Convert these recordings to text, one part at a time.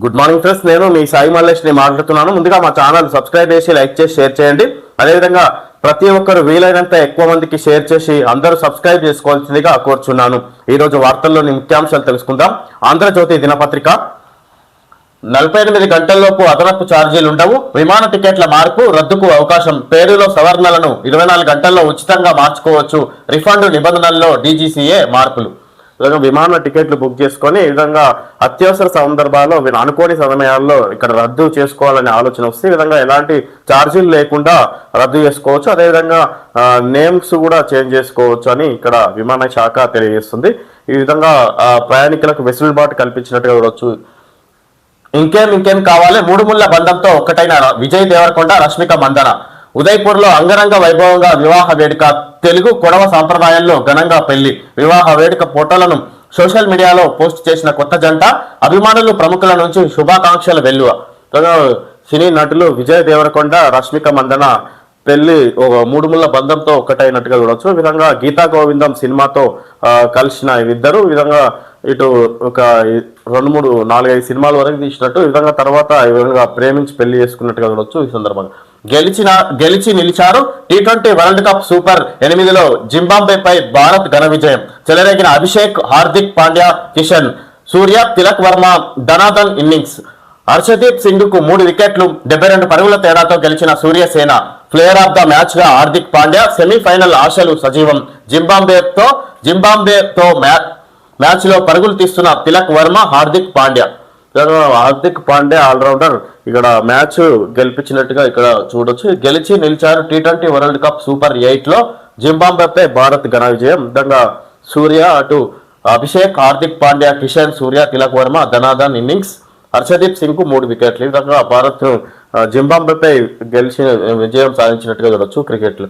Good morning friends, నేను మీ సాయి మల్లేష్ ని మాట్లాడుతున్నాను. ముందుగా మా ఛానల్ సబ్స్క్రైబ్ చేసి లైక్ చేసి షేర్ చేయండి. అదేవిధంగా ప్రతి ఒక్కరు వీలైనంత ఎక్కువ మందికి షేర్ చేసి అందరూ సబ్స్క్రైబ్ చేసుకోవాల్సిందిగా కోరుచున్నాను. ఈ రోజు వార్తల్లోని ముఖ్యాంశాలు తెలుసుకుందాం. ఆంధ్రజ్యోతి దినపత్రిక 48 గంటల్లోపు అదనపు ఛార్జీలు ఉండవు, విమాన టికెట్ల మార్పు రద్దుకు అవకాశం, పేరులో సవరణలను 24 గంటల్లో ఉచితంగా మార్చుకోవచ్చు, రిఫండ్ నిబంధనల్లో డీజీసీఏ మార్పులు. విమాన టికెట్లు బుక్ చేసుకొని ఈ విధంగా అత్యవసర సందర్భాల్లో అనుకోని సమయాల్లో ఇక్కడ రద్దు చేసుకోవాలనే ఆలోచన వస్తే ఈ విధంగా ఎలాంటి ఛార్జీలు లేకుండా రద్దు చేసుకోవచ్చు. అదేవిధంగా నేమ్స్ కూడా చేంజ్ చేసుకోవచ్చు అని ఇక్కడ విమాన శాఖ తెలియజేస్తుంది. ఈ విధంగా ప్రయాణికులకు వెసులుబాటు కల్పించినట్టుగా చూడవచ్చు. ఇంకేం కావాలి, మూడు ముళ్ళ బంధంతో ఒక్కటైన విజయ్ దేవరకొండ రష్మిక మందన. ఉదయ్పూర్ లో అంగరంగ వైభవంగా వివాహ వేడుక, తెలుగు కొడవ సాంప్రదాయంలో ఘనంగా పెళ్లి. వివాహ వేడుక ఫోటోలను సోషల్ మీడియాలో పోస్ట్ చేసిన కొత్త జంట, అభిమానులు ప్రముఖుల నుంచి శుభాకాంక్షలు వెల్లువ. సినీ నటులు విజయ్ దేవరకొండ రష్మిక మందన పెళ్లి మూడు ముళ్ళ బంధంతో ఒక్కటైనట్టుగా చూడవచ్చు. ఈ విధంగా గీతా గోవిందం సినిమాతో కలిసిన ఇద్దరు ఈ విధంగా ఇటు ఒక 2, 3, 4, 5 సినిమాల వరకు తీసినట్టు ఈ విధంగా తర్వాత ఈ విధంగా ప్రేమించి పెళ్లి చేసుకున్నట్టుగా చూడవచ్చు. ఈ సందర్భంగా గెలిచి నిలిచారు. T20 వరల్డ్ కప్ సూపర్ 8లో జింబాబ్వేపై భారత్ ఘన విజయం. చెలరేగిన అభిషేక్, హార్దిక్ పాండ్యా, కిషన్, సూర్య, తిలక్ వర్మ, ధనాధన్ ఇన్నింగ్స్. హర్షదీప్ సింగ్ కు 3 వికెట్లు, 72 పరుగుల తేడాతో గెలిచిన సూర్యసేన. ప్లేయర్ ఆఫ్ ద మ్యాచ్ గా హార్దిక్ పాండ్యా. సెమీఫైనల్ ఆశలు సజీవం. జింబాబ్వేతో మ్యాచ్ లో పరుగులు తీస్తున్న తిలక్ వర్మ, హార్దిక్ పాండ్యా. ఆల్రౌండర్ ఇక్కడ మ్యాచ్ గెలిపించినట్టుగా ఇక్కడ చూడొచ్చు. గెలిచి నిలిచారు. T20 వరల్డ్ కప్ సూపర్ 8లో జింబాబ్వేపై భారత్ ఘన విజయం. విధంగా సూర్య, అటు అభిషేక్, హార్దిక్ పాండ్యా, కిషన్, సూర్య, తిలక్ వర్మ, ధనాధన్ ఇన్నింగ్స్. హర్షదీప్ సింగ్ కు 3 వికెట్లు. ఈ విధంగా భారత్ జింబాబ్వేపై విజయం సాధించినట్టుగా చూడొచ్చు. క్రికెట్లు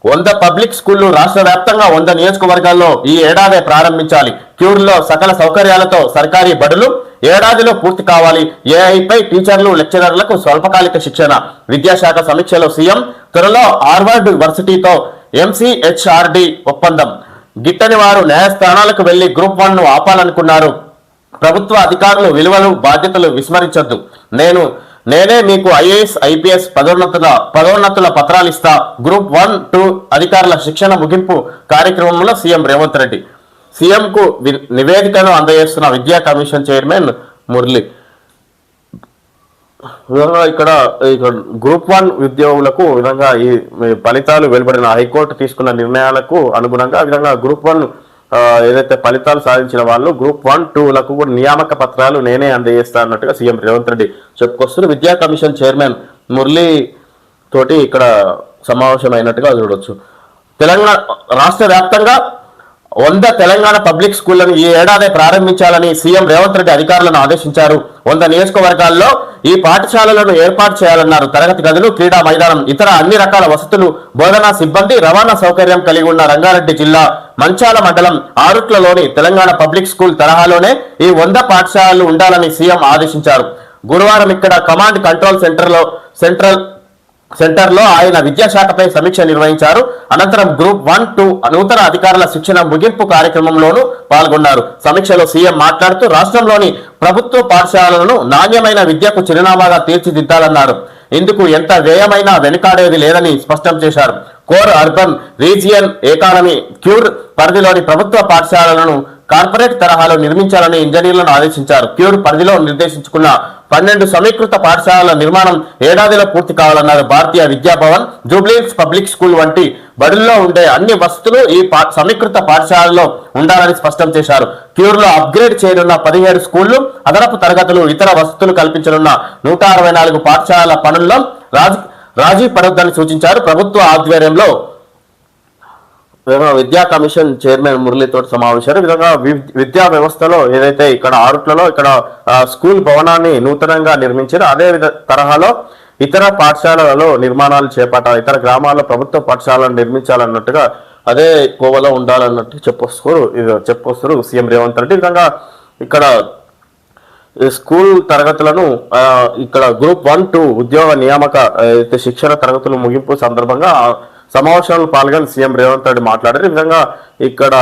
100 పబ్లిక్ స్కూళ్లు రాష్ట్ర వ్యాప్తంగా 100 నియోజకవర్గాల్లో ఈ ఏడాదే ప్రారంభించాలి. క్యూర్లో సకల సౌకర్యాలతో సర్కారీ బడులు ఏడాదిలో పూర్తి కావాలి. ఏఐపై టీచర్లు, లెక్చరర్లకు స్వల్పకాలిక శిక్షణ. విద్యాశాఖ సమీక్షలో సీఎం. త్వరలో హార్వర్డ్ యూనివర్సిటీతో ఎంసీహెచ్ఆర్డి ఒప్పందం. గిట్టని వారు న్యాయస్థానాలకు వెళ్లి గ్రూప్ 1 ను ఆపాలనుకున్నారు. ప్రభుత్వ అధికారులు విలువలు, బాధ్యతలు విస్మరించొద్దు. నేనే మీకు ఐఏఎస్, ఐపీఎస్ పదోన్నతుల పత్రాలు ఇస్తా. గ్రూప్ 1, 2 అధికారుల శిక్షణ ముగింపు కార్యక్రమంలో సీఎం రేవంత్ రెడ్డి. సీఎం కు నివేదికను అందజేస్తున్న విద్యా కమిషన్ చైర్మన్ మురళి. ఇక్కడ గ్రూప్ 1 ఉద్యోగులకు విధంగా ఈ ఫలితాలు వెలువడిన హైకోర్టు తీసుకున్న నిర్ణయాలకు అనుగుణంగా విధంగా గ్రూప్ 1 ఏదైతే ఫలితాలు సాధించిన వాళ్ళు గ్రూప్ 1, 2లకు కూడా నియామక పత్రాలు నేనే అందజేస్తా అన్నట్టుగా సీఎం రేవంత్ రెడ్డి చెప్పుకొస్తున్నారు. విద్యా కమిషన్ చైర్మన్ మురళి తోటి ఇక్కడ సమావేశమైనట్టుగా చూడొచ్చు. తెలంగాణ రాష్ట్ర వ్యాప్తంగా 100 తెలంగాణ పబ్లిక్ స్కూళ్లను ఈ ఏడాది ప్రారంభించాలని సీఎం రేవంత్ రెడ్డి అధికారులను ఆదేశించారు. 100 నియోజకవర్గాల్లో ఈ పాఠశాలలను ఏర్పాటు చేయాలన్నారు. తరగతి గదులు, క్రీడా మైదానం, ఇతర అన్ని రకాల వసతులు, బోధనా సిబ్బంది, రవాణా సౌకర్యం కలిగి ఉన్న రంగారెడ్డి జిల్లా మంచాల మండలం ఆరుట్లలోని తెలంగాణ పబ్లిక్ స్కూల్ తరహాలోనే ఈ 100 పాఠశాలలు ఉండాలని సీఎం ఆదేశించారు. గురువారం ఇక్కడ కమాండ్ కంట్రోల్ సెంటర్లో ఆయన విద్యాశాఖపై సమీక్ష నిర్వహించారు. అనంతరం గ్రూప్ 1, 2 నూతన అధికారుల శిక్షణ ముగింపు కార్యక్రమంలోనూ పాల్గొన్నారు. సమీక్షలో సీఎం మాట్లాడుతూ రాష్ట్రంలోని ప్రభుత్వ పాఠశాలలను నాణ్యమైన విద్యకు చిరునామాగా తీర్చిదిద్దాలన్నారు. ఇందుకు ఎంత వ్యయమైనా వెనుకాడేది లేదని స్పష్టం చేశారు. Core urban region economy cure పరిధిలోని ప్రభుత్వ పాఠశాలలను కార్పొరేట్ తరహాలో నిర్మించాలని ఇంజనీర్లను ఆదేశించారు. క్యూర్ పరిధిలో నిర్దేశించుకున్న 12 సమీకృత పాఠశాలల నిర్మాణం ఏడాదిలో పూర్తి కావాలన్నారు. భారతీయ విద్యాభవన్, జూబ్లీహిల్స్ పబ్లిక్ స్కూల్ వంటి బడుల్లో ఉండే అన్ని వసతులు ఈ సమీకృత పాఠశాలలో ఉండాలని స్పష్టం చేశారు. క్యూర్ లో అప్గ్రేడ్ చేయనున్న 17 స్కూళ్లు, అదనపు తరగతులు, ఇతర వసతులు కల్పించనున్న 164 పాఠశాలల పనుల్లో రాజీ పడొద్దని సూచించారు. ప్రభుత్వ ఆధ్వర్యంలో విద్యా కమిషన్ చైర్మన్ మురళితో సమావేశారు. విధంగా విద్యా వ్యవస్థలో ఏదైతే ఇక్కడ ఆరుట్లలో ఇక్కడ స్కూల్ భవనాన్ని నూతనంగా నిర్మించారో అదే తరహాలో ఇతర పాఠశాలలో నిర్మాణాలు చేపట్టాలి. ఇతర గ్రామాల్లో ప్రభుత్వ పాఠశాలను నిర్మించాలన్నట్టుగా అదే కోవలో ఉండాలన్నట్టు చెప్పుకొస్తారు సీఎం రేవంత్ రెడ్డి. విధంగా ఇక్కడ స్కూల్ తరగతులను ఇక్కడ గ్రూప్ 1, 2 ఉద్యోగ నియామక శిక్షణ తరగతులు ముగింపు సందర్భంగా సమావేశంలో పాల్గొని సీఎం రేవంత్ రెడ్డి మాట్లాడారు. ఈ విధంగా ఇక్కడ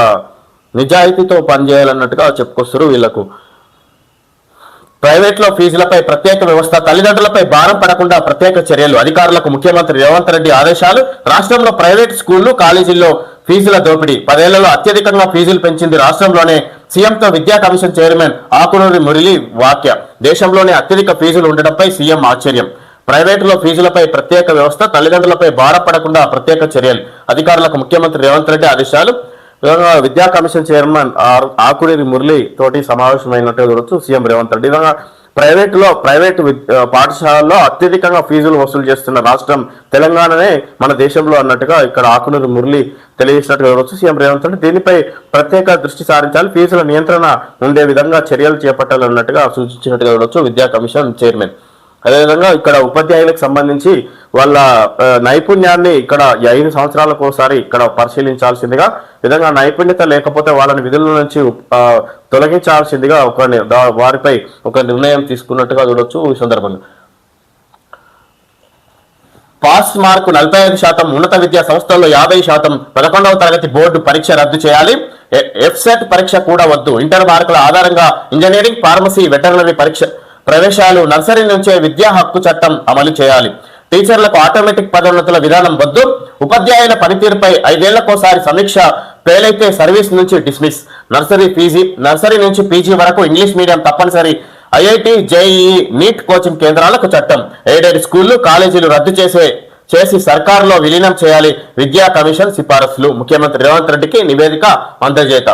నిజాయితీతో పనిచేయాలన్నట్టుగా చెప్పుకొస్తారు. వీళ్లకు ప్రైవేట్లో ఫీజులపై ప్రత్యేక వ్యవస్థ, తల్లిదండ్రులపై భారం పడకుండా ప్రత్యేక చర్యలు. అధికారులకు ముఖ్యమంత్రి రేవంత్ రెడ్డి ఆదేశాలు. రాష్ట్రంలో ప్రైవేట్ స్కూళ్లు, కాలేజీల్లో ఫీజుల దోపిడీ. 10 ఏళ్లలో అత్యధికంగా ఫీజులు పెంచింది రాష్ట్రంలోనే. సీఎంతో విద్యా కమిషన్ చైర్మన్ ఆకునూరి మురళి వ్యాఖ్య. దేశంలోనే అత్యధిక ఫీజులు ఉండడంపై సీఎం ఆశ్చర్యం. ప్రైవేటులో ఫీజులపై ప్రత్యేక వ్యవస్థ, తల్లిదండ్రులపై భారపడకుండా ప్రత్యేక చర్యలు. అధికారులకు ముఖ్యమంత్రి రేవంత్ రెడ్డి ఆదేశాలు. విద్యా కమిషన్ చైర్మన్ ఆకునూరి మురళి తోటి సమావేశమైనట్టు చూడొచ్చు సీఎం రేవంత్ రెడ్డి. ప్రైవేట్ పాఠశాలల్లో అత్యధికంగా ఫీజులు వసూలు చేస్తున్న రాష్ట్రం తెలంగాణనే మన దేశంలో అన్నట్టుగా ఇక్కడ ఆకునూరి మురళి తెలియజేసినట్టుగా చూడొచ్చు సీఎం రేవంత్ రెడ్డి. దీనిపై ప్రత్యేక దృష్టి సారించాలి, ఫీజుల నియంత్రణ ఉండే విధంగా చర్యలు చేపట్టాలన్నట్టుగా సూచించినట్టుగా చూడొచ్చు విద్యా కమిషన్ చైర్మన్. అదేవిధంగా ఇక్కడ ఉపాధ్యాయులకు సంబంధించి వాళ్ళ నైపుణ్యాన్ని ఇక్కడ 5 సంవత్సరాలకు ఒకసారి ఇక్కడ పరిశీలించాల్సిందిగా, విధంగా నైపుణ్యత లేకపోతే వాళ్ళని విధుల నుంచి తొలగించాల్సిందిగా వారిపై ఒక నిర్ణయం తీసుకున్నట్టుగా చూడొచ్చు ఈ సందర్భంగా. పాస్ మార్కు 45%, ఉన్నత విద్యా సంస్థల్లో 50%, 11వ తరగతి బోర్డు పరీక్ష రద్దు చేయాలి. ఎఫ్సెట్ పరీక్ష కూడా వద్దు. ఇంటర్ మార్కుల ఆధారంగా ఇంజనీరింగ్, ఫార్మసీ, వెటర్నరీ పరీక్ష ప్రవేశాలు. నర్సరీ నుంచే విద్యా హక్కు చట్టం అమలు చేయాలి. టీచర్లకు ఆటోమేటిక్ పదోన్నతుల విధానం వద్దు. ఉపాధ్యాయుల పనితీరుపై 5 ఏళ్లకోసారి సమీక్ష. ఫెయిల్ అయితే సర్వీస్ నుంచి డిస్మిస్. నర్సరీ నుంచి పీజీ వరకు ఇంగ్లీష్ మీడియం తప్పనిసరి. ఐఐటి, జేఈఈ, నీట్ కోచింగ్ కేంద్రాలకు చట్టం. ఎయిడెడ్ స్కూళ్లు, కాలేజీలు రద్దు చేసి సర్కారులో విలీనం చేయాలి. విద్యా కమిషన్ సిఫారసులు. ముఖ్యమంత్రి రేవంత్ రెడ్డికి నివేదిక అందజేత.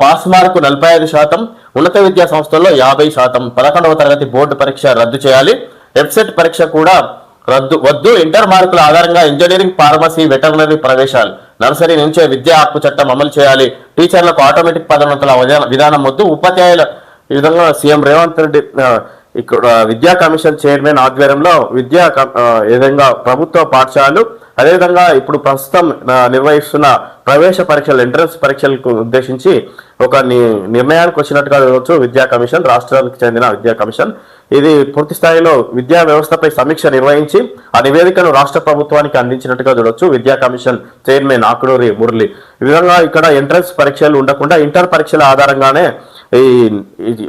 పాస్ మార్కు 45%, ఉన్నత విద్యా సంస్థల్లో 50%, 11వ తరగతి బోర్డు పరీక్ష రద్దు చేయాలి. ఎఫ్సెట్ పరీక్ష కూడా వద్దు. ఇంటర్ మార్కుల ఆధారంగా ఇంజనీరింగ్, ఫార్మసీ, వెటర్నరీ ప్రవేశాలు. నర్సరీ నుంచే విద్యా హక్కు చట్టం అమలు చేయాలి. టీచర్లకు ఆటోమేటిక్ పదోన్నతుల విధానం వద్దు. ఉపాధ్యాయుల ఈ విధంగా సీఎం రేవంత్ రెడ్డి ఇక్కడ విద్యా కమిషన్ చైర్మన్ ఆధ్వర్యంలో విధంగా ప్రభుత్వ పాఠశాలలు, అదేవిధంగా ఇప్పుడు ప్రస్తుతం నిర్వహిస్తున్న ప్రవేశ పరీక్షలు, ఎంట్రన్స్ పరీక్షలకు ఉద్దేశించి ఒక నిర్ణయానికి వచ్చినట్టుగా చూడవచ్చు విద్యా కమిషన్, రాష్ట్రానికి చెందిన విద్యా కమిషన్. ఇది పూర్తి స్థాయిలో విద్యా వ్యవస్థపై సమీక్ష నిర్వహించి ఆ నివేదికను రాష్ట్ర ప్రభుత్వానికి అందించినట్టుగా చూడవచ్చు విద్యా కమిషన్ చైర్మన్ ఆకునూరి మురళి. ఈ విధంగా ఇక్కడ ఎంట్రన్స్ పరీక్షలు ఉండకుండా ఇంటర్ పరీక్షల ఆధారంగానే ఈ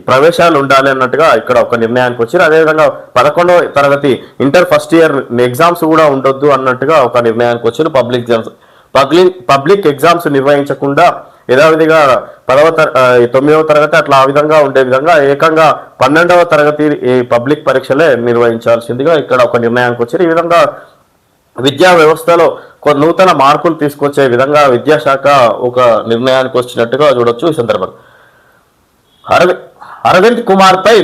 ప్రవేశాలు ఉండాలి అన్నట్టుగా ఇక్కడ ఒక నిర్ణయానికి వచ్చారు. అదేవిధంగా 11వ తరగతి ఇంటర్ ఫస్ట్ ఇయర్ ఎగ్జామ్స్ కూడా ఉండొద్దు అన్నట్టుగా ఒక నిర్ణయానికి వచ్చారు. పబ్లిక్ ఎగ్జామ్స్ నిర్వహించకుండా యథావిధిగా 9వ తరగతి అట్లా ఆ విధంగా ఉండే విధంగా ఏకంగా 12వ తరగతి ఈ పబ్లిక్ పరీక్షలే నిర్వహించాల్సిందిగా ఇక్కడ ఒక నిర్ణయానికి వచ్చారు. ఈ విధంగా విద్యా వ్యవస్థలో నూతన మార్పులు తీసుకొచ్చే విధంగా విద్యాశాఖ ఒక నిర్ణయానికి వచ్చినట్టుగా చూడొచ్చు ఈ సందర్భంగా. అరవింద్ కుమార్ పై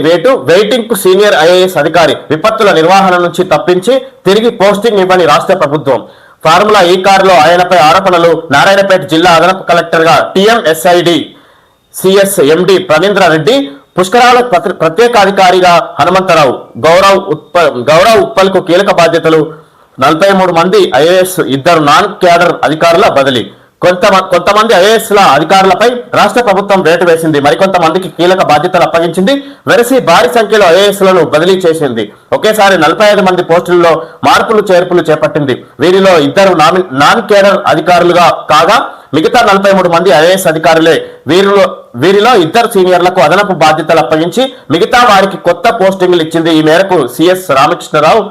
వెయిటింగ్ కు సీనియర్ ఐఏఎస్ అధికారి. విపత్తుల నిర్వహణ నుంచి తప్పించి తిరిగి పోస్టింగ్ ఇవ్వని రాష్ట్ర ప్రభుత్వం. ఫార్ములా ఈ కారులో ఆయనపై ఆరోపణలు. నారాయణపేట జిల్లా అదనపు కలెక్టర్ గా టీఎంఎస్ఐడి సిఎస్ ఎండి ప్రవీంద్ర రెడ్డి. పుష్కరాల ప్రత్యేక అధికారిగా హనుమంతరావు. గౌరవ్ ఉప్పల్ కు కీలక బాధ్యతలు. 43 మంది ఐఏఎస్, 2 నాన్ క్యాడర్ అధికారుల బదిలీ. కొంతమంది ఐఏఎస్ల అధికారులపై రాష్ట్ర ప్రభుత్వం వేటు వేసింది. మరికొంతమందికి కీలక బాధ్యతలు అప్పగించింది. వెరసి భారీ సంఖ్యలో ఐఏఎస్లను బదిలీ చేసింది. ఒకేసారి 45 మంది పోస్టుల్లో మార్పులు చేర్పులు చేపట్టింది. వీరిలో 2 నాన్ కేడర్ అధికారులుగా కాగా మిగతా 43 మంది ఐఏఎస్ అధికారులే. వీరిలో 2 సీనియర్లకు అదనపు బాధ్యతలు అప్పగించి మిగతా వారికి కొత్త పోస్టింగ్లు ఇచ్చింది. ఈ మేరకు సిఎస్ రామకృష్ణరావు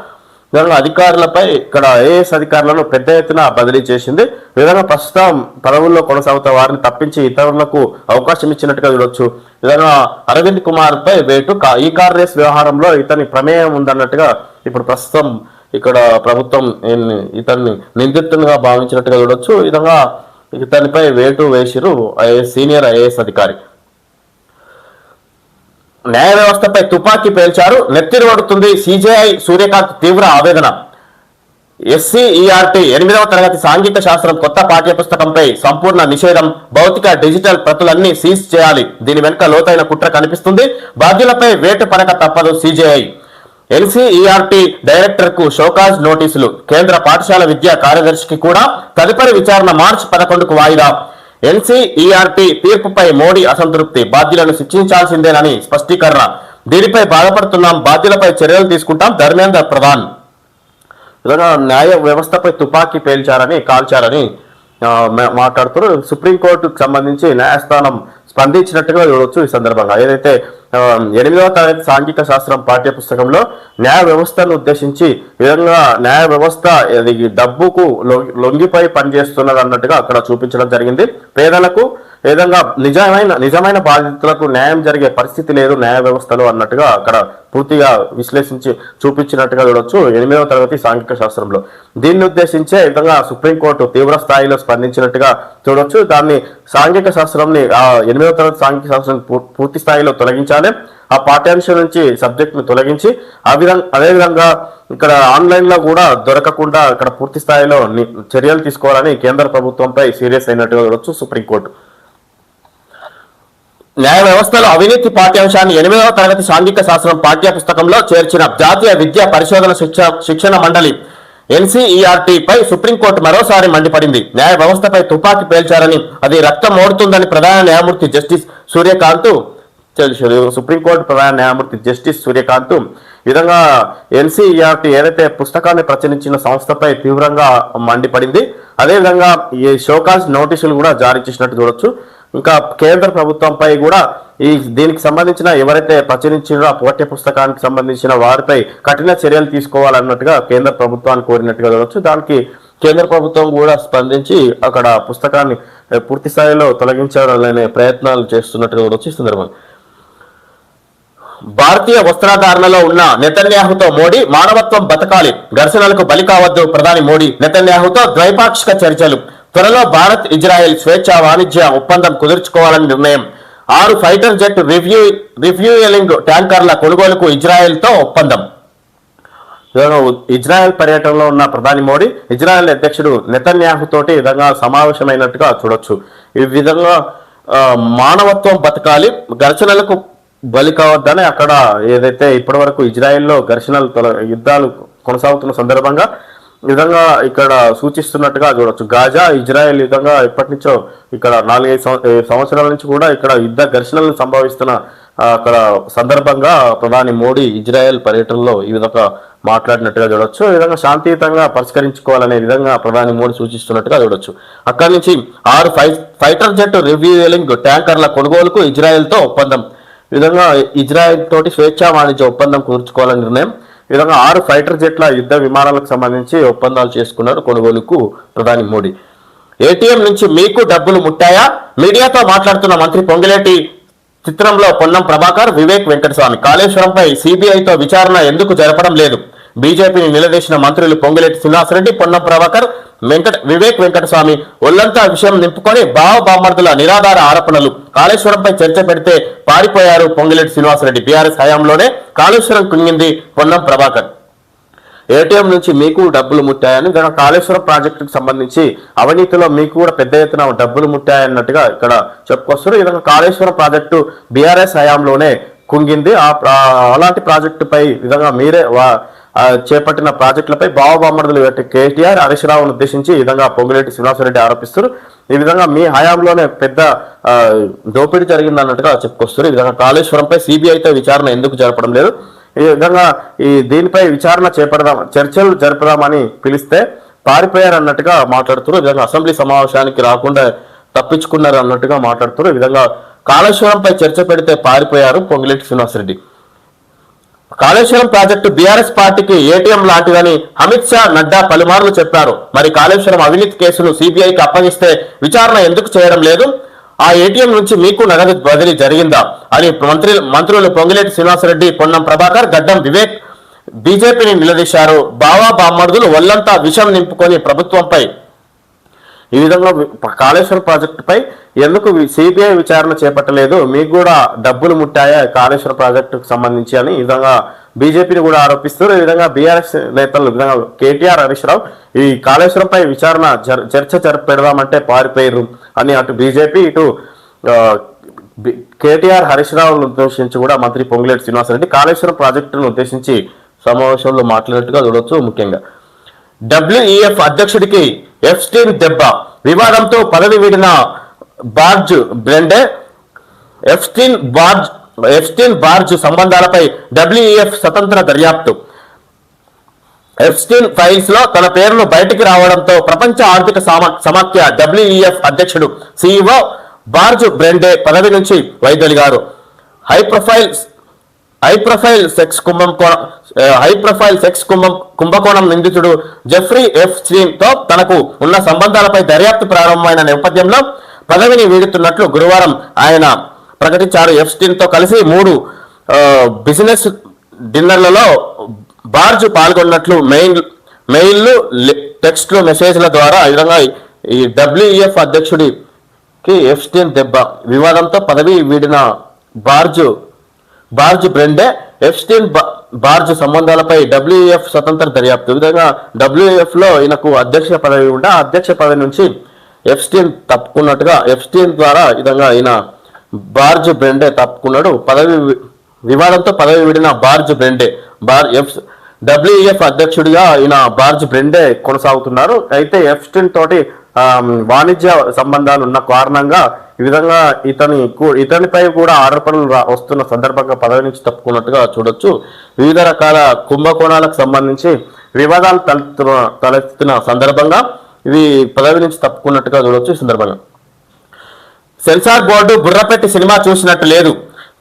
అధికారులపై ఇక్కడ ఐఏఎస్ అధికారులను పెద్ద ఎత్తున బదిలీ చేసింది. ఈ విధంగా ప్రస్తుతం పదవుల్లో కొనసాగుతున్న వారిని తప్పించి ఇతరులకు అవకాశం ఇచ్చినట్టుగా చూడొచ్చు. విధంగా అరవింద్ కుమార్ పై వేటు. ఈ కార్ రేస్ వ్యవహారంలో ఇతని ప్రమేయం ఉందన్నట్టుగా ఇప్పుడు ప్రస్తుతం ఇక్కడ ప్రభుత్వం ఇతన్ని నిందితునిగా భావించినట్టుగా చూడొచ్చు. ఈ విధంగా ఇతనిపై వేటు వేసిరు సీనియర్ ఐఏఎస్ అధికారి. న్యాయ వ్యవస్థపై తుపాకీ పేల్చారు, నెత్తిరి పడుతుంది. సిజేఐ సూర్యకాంత్ తీవ్ర ఆవేదన. ఎస్సీఈఆర్టీ 8వ తరగతి సాంఘిక శాస్త్రం కొత్త పాఠ్యపుస్తకంపై సంపూర్ణ నిషేధం. భౌతిక, డిజిటల్ ప్రతులన్నీ సీజ్ చేయాలి. దీని వెనుక లోతైన కుట్ర కనిపిస్తుంది. బాధ్యులపై వేటు పడక తప్పదు సిజేఐ. ఎన్సీఈఆర్టీ డైరెక్టర్ కు షోకాజ్ నోటీసులు. కేంద్ర పాఠశాల విద్యా కార్యదర్శికి కూడా తదుపరి విచారణ మార్చి 11కు వాయిదా. ఎన్సీఈఆర్టీ తీర్పుపై మోడీ అసంతృప్తి. బాధ్యులను శిక్షించాల్సిందేనని స్పష్టీకరణ. దీనిపై బాధపడుతున్నాం, బాధ్యులపై చర్యలు తీసుకుంటాం. ధర్మేంద్ర ప్రధాన్. ఇలాగా న్యాయ వ్యవస్థపై తుపాకీ కాల్చారని మాట్లాడుతారు. సుప్రీంకోర్టుకు సంబంధించి న్యాయస్థానం స్పందించినట్టుగా చూడవచ్చు. ఈ సందర్భంగా ఏదైతే 8వ తరగతి సాంఘిక శాస్త్రం పాఠ్య పుస్తకంలో న్యాయ వ్యవస్థను ఉద్దేశించి విధంగా న్యాయ వ్యవస్థ డబ్బుకు లొంగిపోయి పనిచేస్తున్నది అన్నట్టుగా అక్కడ చూపించడం జరిగింది. పేదలకు విధంగా నిజమైన బాధితులకు న్యాయం జరిగే పరిస్థితి లేదు న్యాయ వ్యవస్థలో అన్నట్టుగా అక్కడ పూర్తిగా విశ్లేషించి చూపించినట్టుగా చూడొచ్చు 8వ తరగతి సాంఘిక శాస్త్రంలో. దీన్ని ఉద్దేశించే విధంగా సుప్రీంకోర్టు తీవ్ర స్థాయిలో స్పందించినట్టుగా చూడొచ్చు. దాన్ని సాంఘిక శాస్త్రంని 8వ తరగతి సాంఘిక శాస్త్రం పూర్తి స్థాయిలో తొలగించాలి, ఆ పాఠ్యాంశం నుంచి సబ్జెక్ట్ ను తొలగించి అదేవిధంగా ఇక్కడ ఆన్లైన్ లో కూడా దొరకకుండా ఇక్కడ పూర్తి స్థాయిలో చర్యలు తీసుకోవాలని కేంద్ర ప్రభుత్వంపై సీరియస్ అయినట్టుగా చూడొచ్చు సుప్రీంకోర్టు. న్యాయ వ్యవస్థలో అవినీతి పాఠ్యాంశాన్ని 8వ తరగతి సాంఘిక శాస్త్రం పాఠ్య పుస్తకంలో చేర్చిన జాతీయ విద్యా పరిశోధన శిక్షణ మండలి NCERT పై సుప్రీంకోర్టు మరోసారి మండిపడింది. న్యాయ వ్యవస్థపై తుపాకీ పేల్చారని, అది రక్తం ఓడుతుందని ప్రధాన న్యాయమూర్తి జస్టిస్ సూర్యకాంత్ సుప్రీంకోర్టు ప్రధాన న్యాయమూర్తి జస్టిస్ సూర్యకాంత్ విధంగా NCERT ఏదైతే పుస్తకాన్ని ప్రచురించిన సంస్థపై తీవ్రంగా మండిపడింది. అదేవిధంగా ఈ షోకాజ్ నోటీసులు కూడా జారీ చేసినట్టు చూడొచ్చు. ఇంకా కేంద్ర ప్రభుత్వంపై కూడా దీనికి సంబంధించిన ఎవరైతే ప్రచురించారో ఆ పాఠ్య పుస్తకానికి సంబంధించిన వారిపై కఠిన చర్యలు తీసుకోవాలన్నట్టుగా కేంద్ర ప్రభుత్వాన్ని కోరినట్టుగా చూడవచ్చు. దానికి కేంద్ర ప్రభుత్వం కూడా స్పందించి అక్కడ పుస్తకాన్ని పూర్తి స్థాయిలో తొలగించాలనే ప్రయత్నాలు చేస్తున్నట్టుగా చూడవచ్చు. ఈ సందర్భంగా భారతీయ వస్త్రధారణలో ఉన్న నెతన్యాహుతో మోడీ మానవత్వం బతకాలి, ఘర్షణలకు బలి కావద్దు ప్రధాని మోడీ. నెతన్యాహుతో ద్వైపాక్షిక చర్చలు, త్వరలో భారత్ ఇజ్రాయెల్ స్వేచ్ఛా వాణిజ్య ఒప్పందం కుదుర్చుకోవాలని నిర్ణయం. 6 ఫైటర్ జెట్ రివ్యూయలింగ్ ట్యాంకర్ల కొనుగోలుకు ఇజ్రాయెల్తో ఒప్పందం. ఇజ్రాయెల్ పర్యటనలో ఉన్న ప్రధాని మోడీ ఇజ్రాయెల్ అధ్యక్షుడు నెతన్యాహు తోటి విధంగా సమావేశమైనట్టుగా చూడొచ్చు. ఈ విధంగా మానవత్వం బతకాలి, ఘర్షణలకు బలి కావద్దని అక్కడ ఏదైతే ఇప్పటి వరకు ఇజ్రాయెల్లో యుద్ధాలు కొనసాగుతున్న సందర్భంగా విధంగా ఇక్కడ సూచిస్తున్నట్టుగా చూడొచ్చు. గాజా ఇజ్రాయెల్ విధంగా ఎప్పటి నుంచో ఇక్కడ 4-5 సంవత్సరాల నుంచి కూడా ఇక్కడ యుద్ధ ఘర్షణలు సంభవిస్తున్న అక్కడ సందర్భంగా ప్రధాని మోడీ ఇజ్రాయెల్ పర్యటనలో ఈ విధంగా మాట్లాడినట్టుగా చూడొచ్చు. ఈ విధంగా శాంతియుతంగా పరిష్కరించుకోవాలనే విధంగా ప్రధాని మోడీ సూచిస్తున్నట్టుగా చూడొచ్చు. అక్కడి నుంచి 6 ఫైటర్ జెట్ రివ్యూయలింగ్ ట్యాంకర్ల కొనుగోలుకు ఇజ్రాయెల్తో ఒప్పందం. ఈ విధంగా ఇజ్రాయెల్ తోటి స్వేచ్ఛా వాణిజ్య ఒప్పందం కుదుర్చుకోవాలని నిర్ణయం. ఈ విధంగా 6 ఫైటర్ జెట్ల యుద్ధ విమానాలకు సంబంధించి ఒప్పందాలు చేసుకున్నారు కొనుగోలుకు ప్రధాని మోడీ. ఏటీఎం నుంచి మీకు డబ్బులు ముట్టాయా? మీడియాతో మాట్లాడుతున్న మంత్రి పొంగిలేటి చిత్రంలో పొన్నం ప్రభాకర్, వివేక్ వెంకటస్వామి. కాళేశ్వరంపై సిబిఐతో విచారణ ఎందుకు జరపడం లేదు? బీజేపీని నిలదీసిన మంత్రులు పొంగిలేటి శ్రీనివాసరెడ్డి, పొన్నం ప్రభాకర్, వివేక్ వెంకటస్వామి ఒళ్లంతా విషయం నింపుకొని బామర్దుల నిరాధార ఆరోపణలు. కాళేశ్వరంపై చర్చ పెడితే పారిపోయారు పొంగిలేటి శ్రీనివాసరెడ్డి. బీఆర్ఎస్ హయాంలోనే కాళేశ్వరం కుంగింది పొన్నం ప్రభాకర్. ఏటీఎం నుంచి మీకు డబ్బులు ముట్టాయని, కాళేశ్వరం ప్రాజెక్టుకు సంబంధించి అవినీతిలో మీకు కూడా పెద్ద ఎత్తున డబ్బులు ముట్టాయన్నట్టుగా ఇక్కడ చెప్పుకొస్తారు. ఈ విధంగా కాళేశ్వరం ప్రాజెక్టు బీఆర్ఎస్ హయాంలోనే కుంగింది. అలాంటి ప్రాజెక్టుపై విధంగా మీరే చేపట్టిన ప్రాజెక్టులపై బామర్దులు కేటీఆర్, హరీష్ రావును ఉద్దేశించి ఈ విధంగా పొంగులేటి శ్రీనివాసరెడ్డి ఆరోపిస్తారు. ఈ విధంగా మీ హయాంలోనే పెద్ద దోపిడీ జరిగింది అన్నట్టుగా చెప్పుకొస్తారు. ఈ విధంగా కాళేశ్వరంపై సిబిఐతో విచారణ ఎందుకు జరపడం లేదు? ఈ విధంగా దీనిపై విచారణ చర్చలు జరపదామని పిలిస్తే పారిపోయారు అన్నట్టుగా మాట్లాడుతున్నారు. ఈ విధంగా అసెంబ్లీ సమావేశానికి రాకుండా తప్పించుకున్నారు అన్నట్టుగా మాట్లాడుతున్నారు. ఈ విధంగా కాళేశ్వరంపై చర్చ పెడితే పారిపోయారు పొంగులేటి శ్రీనివాసరెడ్డి. కాళేశ్వరం ప్రాజెక్టు బీఆర్ఎస్ పార్టీకి ఏటీఎం లాంటిదని అమిత్ షా, నడ్డా పలుమార్లు చెప్పారు. మరి కాళేశ్వరం అవినీతి కేసును సిబిఐకి అప్పగిస్తే విచారణ ఎందుకు చేయడం లేదు? ఆ ఏటీఎం నుంచి మీకు నగదు బదిలీ జరిగిందా అని మంత్రులు పొంగిలేటి శ్రీనివాసరెడ్డి, పొన్నం ప్రభాకర్, గడ్డం వివేక్ బీజేపీని నిలదీశారు. బామర్దులు ఒళ్లంతా విషం నింపుకొని ప్రభుత్వంపై ఈ విధంగా కాళేశ్వరం ప్రాజెక్టుపై ఎందుకు సిబిఐ విచారణ చేపట్టలేదు? మీకు కూడా డబ్బులు ముట్టాయా కాళేశ్వరం ప్రాజెక్టుకు సంబంధించి అని ఈ విధంగా బీజేపీని కూడా ఆరోపిస్తారు. ఈ విధంగా బీఆర్ఎస్ నేతలు విధంగా కేటీఆర్, హరీష్ రావు ఈ కాళేశ్వరంపై విచారణ చర్చ పెడదామంటే పారిపోయారు అని అటు బీజేపీ, ఇటు కేటీఆర్, హరీష్ రావును ఉద్దేశించి కూడా మంత్రి పొంగులేటి శ్రీనివాసరెడ్డి కాళేశ్వరం ప్రాజెక్టును ఉద్దేశించి సమావేశంలో మాట్లాడినట్టుగా చూడవచ్చు. ముఖ్యంగా WEF అధ్యక్షుడికి ఎఫ్స్టీన్ దెబ్బ, వివాదంతో పదవి వీడిన బార్జ్ బ్రెండే. ఎఫ్స్టీన్ బార్జ్ సంబంధాలపై WEF స్వతంత్ర దర్యాప్తు. ఎఫ్స్టీన్ ఫైల్స్ లో తన పేరును బయటికి రావడంతో ప్రపంచ ఆర్థిక సమాఖ్య WEF అధ్యక్షుడు CEO బార్జ్ బ్రెండే పదవి నుంచి వైదొలిగారు. హై ప్రొఫైల్ సెక్స్ కుంభకోణం నిందితుడు జెఫ్రీ ఎప్స్టీన్ తో తనకు ఉన్న సంబంధాలపై దర్యాప్తు ప్రారంభమైన నేపథ్యంలో పదవిని వీడుతున్నట్లు గురువారం ఆయన ప్రకటించారు. ఎప్స్టీన్ తో కలిసి 3 బిజినెస్ డిన్నర్లలో బార్జ్ పాల్గొన్నట్లు మెయిల్లు, టెక్స్ట్లు, మెసేజ్ల ద్వారా ఈ విధంగా ఈ డబ్ల్యూఈఎఫ్ అధ్యక్షుడికి ఎప్స్టీన్ దెబ్బ. వివాదంతో పదవి వీడిన బార్జ్ బ్రెండే ఎప్స్టీన్ బార్జ్ సంబంధాలపై డబ్ల్యూఎఫ్ స్వతంత్ర దర్యాప్తు. ఈ విధంగా డబ్ల్యూఎఫ్ లో ఈయనకు అధ్యక్ష పదవి ఉంటే ఆ అధ్యక్ష పదవి నుంచి ఎప్స్టీన్ తప్పుకున్నట్టుగా, ఎప్స్టీన్ ద్వారా ఈ విధంగా ఈయన బార్జ్ బ్రెండే తప్పుకున్నాడు. వివాదంతో పదవి విడిన బార్జ్ బ్రెండే డబ్ల్యూఎఫ్ అధ్యక్షుడిగా ఈయన బార్జ్ బ్రెండే కొనసాగుతున్నారు. అయితే ఎప్స్టీన్ తోటి వాణిజ్య సంబంధాలు ఉన్న కారణంగా ఈ విధంగా ఇతనిపై కూడా ఆరోపణలు వస్తున్న సందర్భంగా పదవి నుంచి తప్పుకున్నట్టుగా చూడొచ్చు. వివిధ రకాల కుంభకోణాలకు సంబంధించి వివాదాలు తలెత్తుతున్న సందర్భంగా ఇవి పదవి నుంచి తప్పుకున్నట్టుగా చూడొచ్చు. ఈ సందర్భంగా సెన్సార్ బోర్డు బుర్రపెట్టి సినిమా చూసినట్టు లేదు,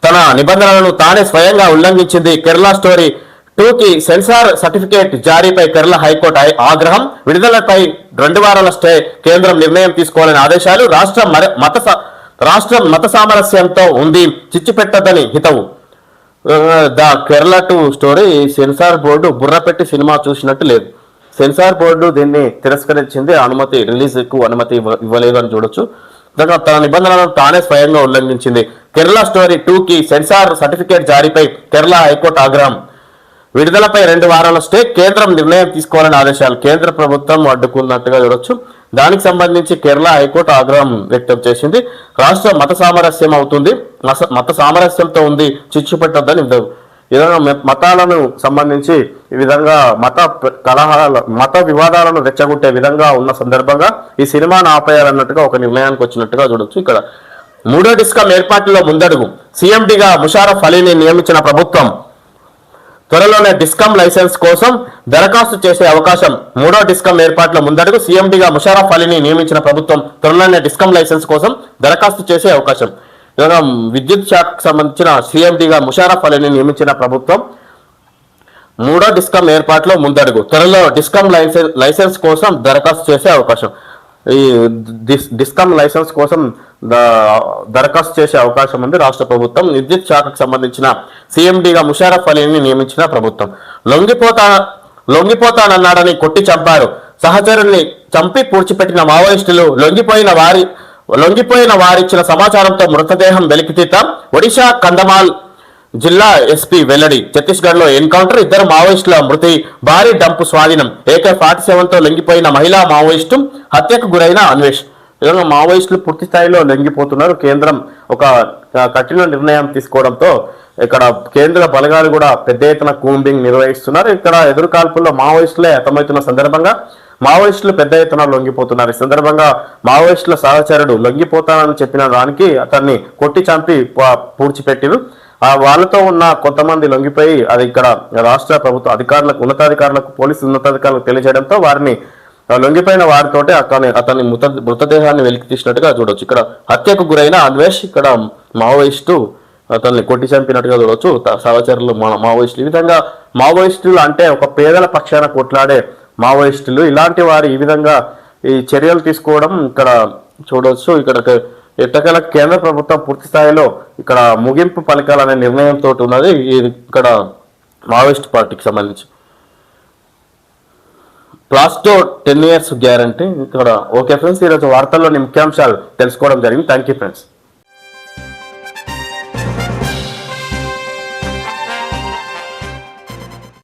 తన నిబంధనలను తానే స్వయంగా ఉల్లంఘించింది. కేరళ స్టోరీ 2కి సెన్సార్ సర్టిఫికేట్ జారీపై కేరళ హైకోర్టు ఆగ్రహం. విడుదలపై 2 వారాల స్టే, కేంద్రం నిర్ణయం తీసుకోవాలని ఆదేశాలు. రాష్ట్రం మత సామరస్యంతో ఉంది, చిచ్చు పెట్టదని హితవు. కేరళ 2 స్టోరీ సెన్సార్ బోర్డు బుర్రపెట్టి సినిమా చూసినట్టు లేదు. సెన్సార్ బోర్డు దీన్ని తిరస్కరించింది, రిలీజ్కు అనుమతి ఇవ్వలేదు అని చూడొచ్చు. తన నిబంధనలను తానే స్వయంగా ఉల్లంఘించింది. కేరళ స్టోరీ 2కి సెన్సార్ సర్టిఫికేట్ జారీపై కేరళ హైకోర్టు ఆగ్రహం. విడుదలపై 2 వారాల స్టే, కేంద్రం నిర్ణయం తీసుకోవాలని ఆదేశాలు. కేంద్ర ప్రభుత్వం అడ్డుకున్నట్టుగా చూడొచ్చు. దానికి సంబంధించి కేరళ హైకోర్టు ఆగ్రహం వ్యక్తం చేసింది. రాష్ట్రం మత సామరస్యంతో ఉంది, చిచ్చు పెట్టొద్దని ఈ విధంగా మతాలను సంబంధించి ఈ విధంగా మత వివాదాలను రెచ్చగొట్టే విధంగా ఉన్న సందర్భంగా ఈ సినిమాను ఆపేయాలన్నట్టుగా ఒక నిర్ణయానికి వచ్చినట్టుగా చూడొచ్చు. ఇక్కడ 3వ డిస్కమ్ ఏర్పాటులో ముందడుగు, సీఎండీగా ముషారఫ్ అలీని నియమించిన ప్రభుత్వం. త్వరలోనే డిస్కమ్ లైసెన్స్ కోసం దరఖాస్తు చేసే అవకాశం. 3వ డిస్కమ్ ఏర్పాట్ల ముందడుగు, సీఎండీగా ముషారఫ్ అలీని నియమించిన ప్రభుత్వం త్వరలోనే డిస్కమ్ లైసెన్స్ కోసం దరఖాస్తు చేసే అవకాశం. ఇలాగా విద్యుత్ శాఖకు సంబంధించిన సీఎండీగా ముషారఫ్ అలీని నియమించిన ప్రభుత్వం 3వ డిస్కమ్ ఏర్పాట్లో ముందడుగు, త్వరలో డిస్కమ్ లైసెన్స్ కోసం దరఖాస్తు చేసే అవకాశం. ఈ డిస్కమ్ లైసెన్స్ కోసం దరఖాస్తు చేసే అవకాశం ఉంది రాష్ట్ర ప్రభుత్వం. విద్యుత్ శాఖకు సంబంధించిన సీఎండీగా ముషారఫ్ అలీని నియమించిన ప్రభుత్వం. లొంగిపోతానన్నాడని కొట్టి చంపారు, సహచరుల్ని చంపి పూడ్చిపెట్టిన మావోయిస్టులు. లొంగిపోయిన వారిచ్చిన సమాచారంతో మృతదేహం వెలికితీత. ఒడిశా కంధమాల్ జిల్లా ఎస్పీ వెల్లడి. ఛత్తీస్గఢ్ లో ఎన్కౌంటర్, 2 మావోయిస్టుల మృతి, భారీ డంపు స్వాధీనం. AK-47తో లొంగిపోయిన మహిళా మావోయిస్టు, హత్యకు గురైన అన్వేష్. విధంగా మావోయిస్టులు పూర్తి స్థాయిలో లొంగిపోతున్నారు. కేంద్రం ఒక కఠిన నిర్ణయం తీసుకోవడంతో ఇక్కడ కేంద్ర బలగాలు కూడా పెద్ద ఎత్తున కూంబింగ్ నిర్వహిస్తున్నారు. ఇక్కడ ఎదురుకాల్పుల్లో మావోయిస్టులే హతమవుతున్న సందర్భంగా మావోయిస్టులు పెద్ద ఎత్తున లొంగిపోతున్నారు. ఈ సందర్భంగా మావోయిస్టుల సహచరుడు లొంగిపోతానని చెప్పిన దానికి అతన్ని కొట్టి చంపి పూడ్చిపెట్టిరు. వాళ్ళతో ఉన్న కొంతమంది లొంగిపోయి అది ఇక్కడ రాష్ట్ర ప్రభుత్వ అధికారులకు, ఉన్నతాధికారులకు, పోలీసు ఉన్నతాధికారులకు తెలియజేయడంతో వారిని లొంగిపోయిన వారితోటే అతని మృతదేహాన్ని వెలికి తీసినట్టుగా చూడొచ్చు. ఇక్కడ హత్యకు గురైన అన్వేష్ ఇక్కడ మావోయిస్టు అతన్ని కొట్టి చంపినట్టుగా చూడొచ్చు సహచరులు మావోయిస్టులు. ఈ విధంగా మావోయిస్టులు అంటే ఒక పేదల పక్షాన కొట్లాడే మావోయిస్టులు, ఇలాంటి వారు ఈ విధంగా ఈ చర్యలు తీసుకోవడం ఇక్కడ చూడొచ్చు. ఇక్కడ ఎట్టకేల కేంద్ర ప్రభుత్వం పూర్తి స్థాయిలో ఇక్కడ ముగింపు పలకాలనే నిర్ణయంతో ఉన్నది ఇక్కడ మావోయిస్ట్ పార్టీకి సంబంధించి. ప్లాస్టో 10 years గ్యారంటీ ఇక్కడ. ఓకే ఫ్రెండ్స్, ఈరోజు వార్తల్లోని ముఖ్యాంశాలు తెలుసుకోవడం జరిగింది. Thank you friends.